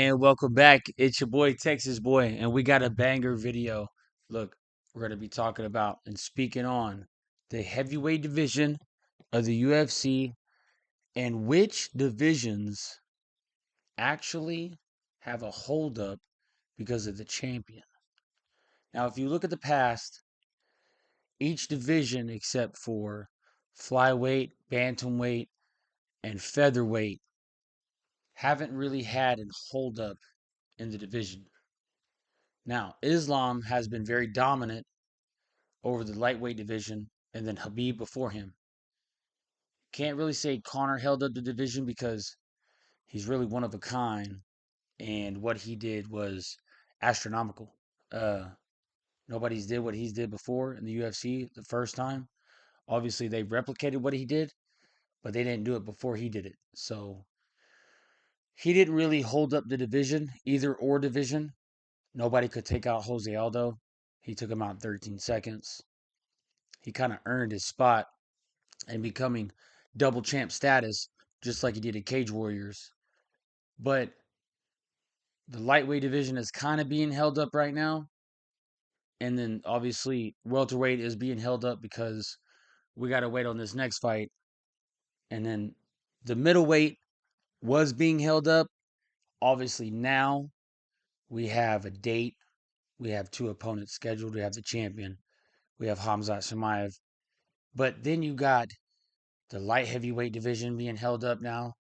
And welcome back. It's your boy Texas Boy, and we got a banger video. Look, we're going to be talking about and speaking on the heavyweight division of the UFC and which divisions actually have a holdup because of the champion. Now, if you look at the past, each division except for flyweight, bantamweight, and featherweight haven't really had a holdup in the division. Now, Islam has been very dominant over the lightweight division, and then Habib before him. Can't really say Conor held up the division because he's really one of a kind, and what he did was astronomical. Nobody's did what he's did before in the UFC the first time. Obviously, they replicated what he did, but they didn't do it before he did it. So he didn't really hold up the division, either or division. Nobody could take out Jose Aldo. He took him out in 13 seconds. He kind of earned his spot and becoming double champ status, just like he did at Cage Warriors. But the lightweight division is kind of being held up right now. And then obviously, welterweight is being held up because we got to wait on this next fight. And then the middleweight was being held up. Obviously, now we have a date. We have two opponents scheduled. We have the champion. We have Hamzat Shemaev. But then you got the light heavyweight division being held up now.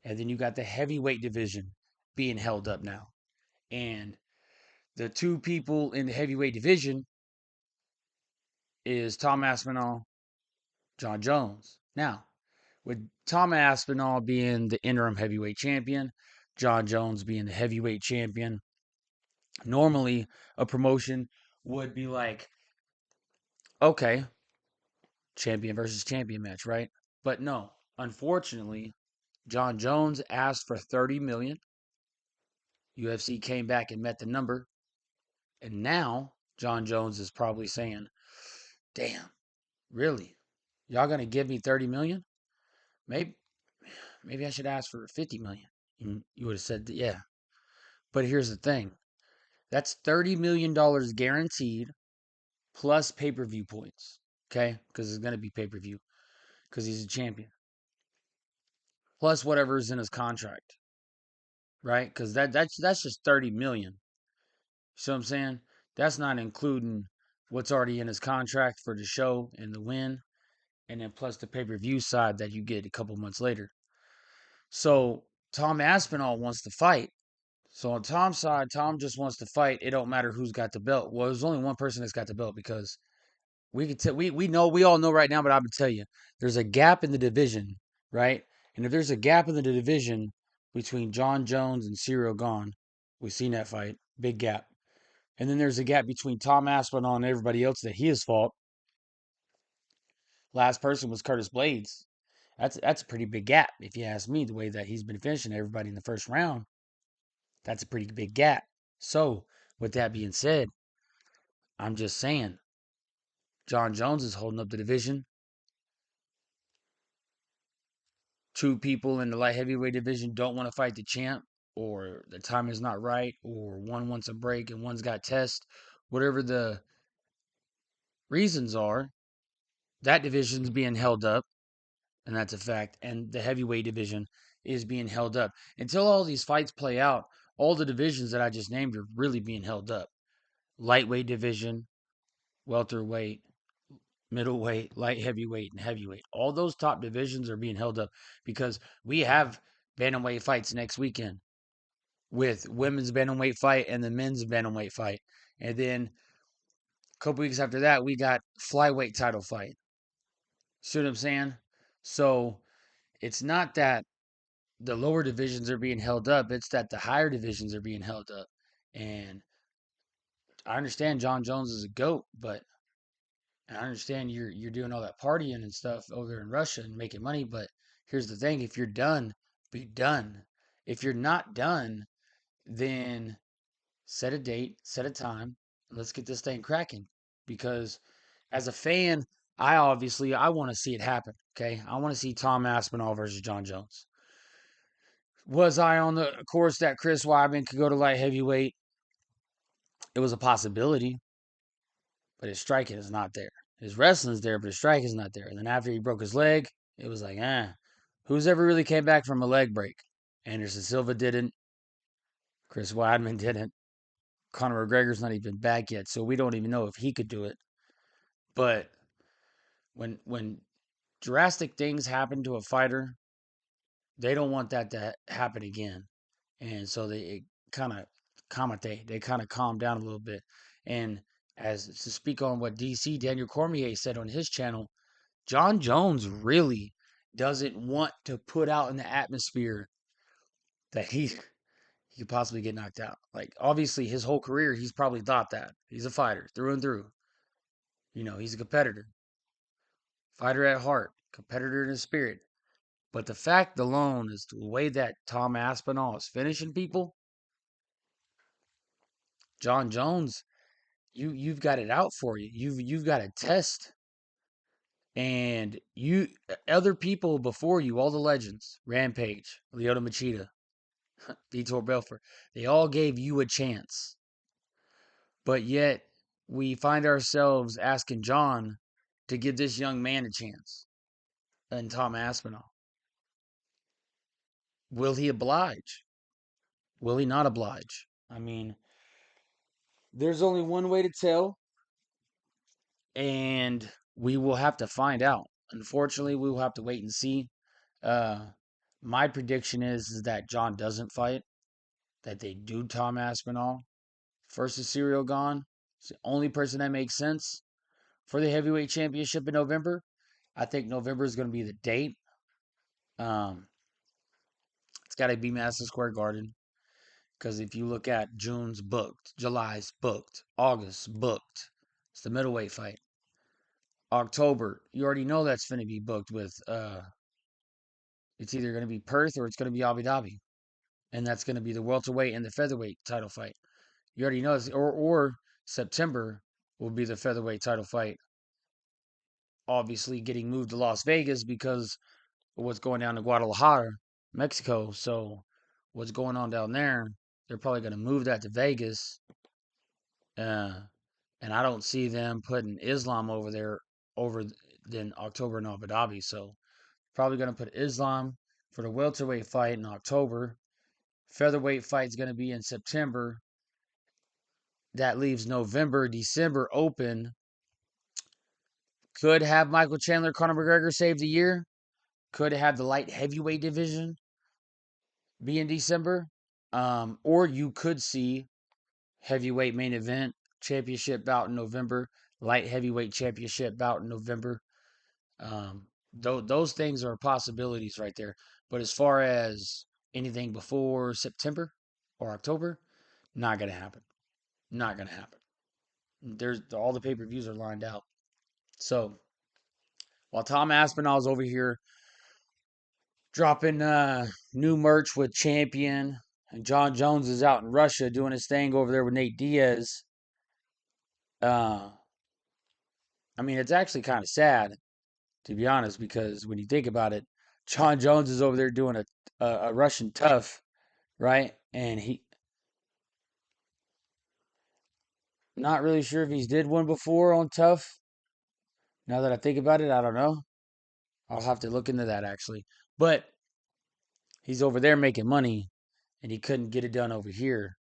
And then you got the heavyweight division being held up now. And the two people in the heavyweight division is Tom Aspinall, Jon Jones. Now, with Tom Aspinall being the interim heavyweight champion, Jon Jones being the heavyweight champion, normally a promotion would be like, okay, champion versus champion match, right? But no, unfortunately, Jon Jones asked for 30 million. UFC came back and met the number. And now Jon Jones is probably saying, damn, really? Y'all gonna give me 30 million? Maybe maybe I should ask for 50 million. You would have said that, yeah. But here's the thing. That's $30 million guaranteed plus pay-per-view points. Okay? Because it's gonna be pay-per-view. Because he's a champion. Plus whatever's in his contract. Right? Because that's just 30 million. See what I'm saying? That's not including what's already in his contract for the show and the win. And then plus the pay-per-view side that you get a couple months later. So Tom Aspinall wants to fight. So on Tom's side, Tom just wants to fight. It don't matter who's got the belt. Well, there's only one person that's got the belt because we all know right now, but I'm gonna tell you, there's a gap in the division, right? And if there's a gap in the division between Jon Jones and Cyril Gahn, we've seen that fight, big gap. And then there's a gap between Tom Aspinall and everybody else that he has fought. Last person was Curtis Blades. That's a pretty big gap, if you ask me, the way that he's been finishing everybody in the first round. That's a pretty big gap. So, with that being said, I'm just saying, Jon Jones is holding up the division. Two people in the light heavyweight division don't want to fight the champ, or the time is not right, or one wants a break and one's got test. Whatever the reasons are, that division's being held up, and that's a fact. And the heavyweight division is being held up. Until all these fights play out, all the divisions that I just named are really being held up. Lightweight division, welterweight, middleweight, light heavyweight, and heavyweight. All those top divisions are being held up because we have bantamweight fights next weekend with women's bantamweight fight and the men's bantamweight fight. And then a couple weeks after that, we got flyweight title fight. See what I'm saying? So it's not that the lower divisions are being held up, it's that the higher divisions are being held up. And I understand Jon Jones is a GOAT, but I understand you're doing all that partying and stuff over there in Russia and making money, but here's the thing, if you're done, be done. If you're not done, then set a date, set a time, and let's get this thing cracking. Because as a fan, I want to see it happen. Okay. I want to see Tom Aspinall versus Jon Jones. Was I on the course that Chris Weidman could go to light heavyweight? It was a possibility, but his striking is not there. His wrestling is there, but his striking is not there. And then after he broke his leg, it was like, who's ever really came back from a leg break? Anderson Silva didn't. Chris Weidman didn't. Conor McGregor's not even back yet, so we don't even know if he could do it. But when drastic things happen to a fighter, they don't want that to happen again. And so they kind of commentate. They kind of calm down a little bit. And as to speak on what DC Daniel Cormier said on his channel, Jon Jones really doesn't want to put out in the atmosphere that he could possibly get knocked out. Like obviously his whole career he's probably thought that. He's a fighter through and through. He's a competitor. Fighter at heart, competitor in his spirit. But the fact alone is the way that Tom Aspinall is finishing people, Jon Jones, you've got it out for you. You've got a test. And other people before you, all the legends, Rampage, Lyoto Machida, Vitor Belfort, they all gave you a chance. But yet we find ourselves asking John to give this young man a chance. And Tom Aspinall. Will he oblige? Will he not oblige? I mean, there's only one way to tell, and we will have to find out. Unfortunately, we will have to wait and see. Uh, my prediction is that John doesn't fight, that they do Tom Aspinall. First is Serial gone. It's the only person that makes sense for the heavyweight championship in November. I think November is going to be the date. Um, it's got to be Madison Square Garden. Because if you look at June's booked, July's booked, August booked. It's the middleweight fight. October, you already know that's going to be booked with, it's either going to be Perth or it's going to be Abu Dhabi. And that's going to be the welterweight and the featherweight title fight. You already know, or September will be the featherweight title fight. Obviously getting moved to Las Vegas because of what's going down to Guadalajara, Mexico. So what's going on down there, they're probably going to move that to Vegas. And I don't see them putting Islam over there over than October in Abu Dhabi. So probably going to put Islam for the welterweight fight in October. Featherweight fight's going to be in September. That leaves November, December open. Could have Michael Chandler, Conor McGregor save the year. Could have the light heavyweight division be in December. Or you could see heavyweight main event championship bout in November, light heavyweight championship bout in November. Those things are possibilities right there. But as far as anything before September or October, not gonna happen. Not gonna happen. There's all the pay-per-views are lined out. So while Tom Aspinall's over here dropping new merch with Champion, and Jon Jones is out in Russia doing his thing over there with Nate Diaz. Uh, I mean, it's actually kind of sad, to be honest, because when you think about it, Jon Jones is over there doing a Russian tough, right? And he not really sure if he's did one before on tough. Now that I think about it, I don't know. I'll have to look into that actually. But he's over there making money, and he couldn't get it done over here.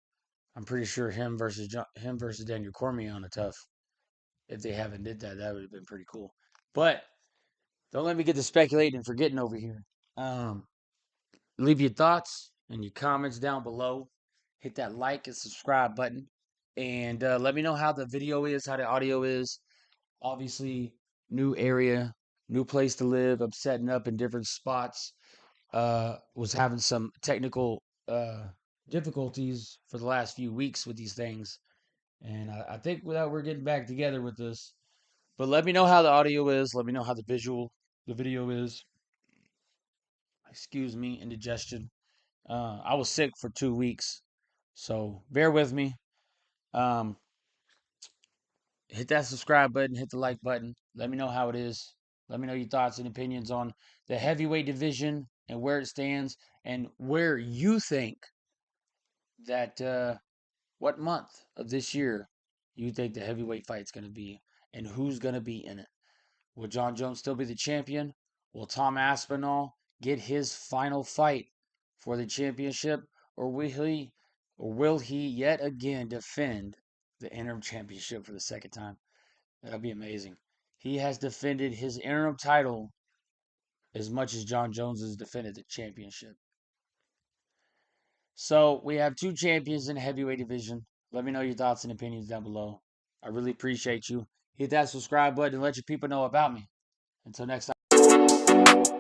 I'm pretty sure him versus Daniel Cormier on a tough. If they haven't did that, that would have been pretty cool. But don't let me get to speculating and forgetting over here. Um, Leave your thoughts and your comments down below. Hit that like and subscribe button. And let me know how the video is, how the audio is. Obviously, new area, new place to live. I'm setting up in different spots. Was having some technical difficulties for the last few weeks with these things. And I think that we're getting back together with this. But let me know how the audio is. Let me know how the video is. Excuse me, indigestion. I was sick for 2 weeks, so bear with me. Um, Hit that subscribe button, hit the like button. Let me know how it is. Let me know your thoughts and opinions on the heavyweight division and where it stands and where you think that what month of this year you think the heavyweight fight's going to be and who's going to be in it. Will Jon Jones still be the champion? Will Tom Aspinall get his final fight for the championship, or will he yet again defend the interim championship for the second time? That'll be amazing. He has defended his interim title as much as Jon Jones has defended the championship. So we have two champions in the heavyweight division. Let me know your thoughts and opinions down below. I really appreciate you. Hit that subscribe button and let your people know about me. Until next time.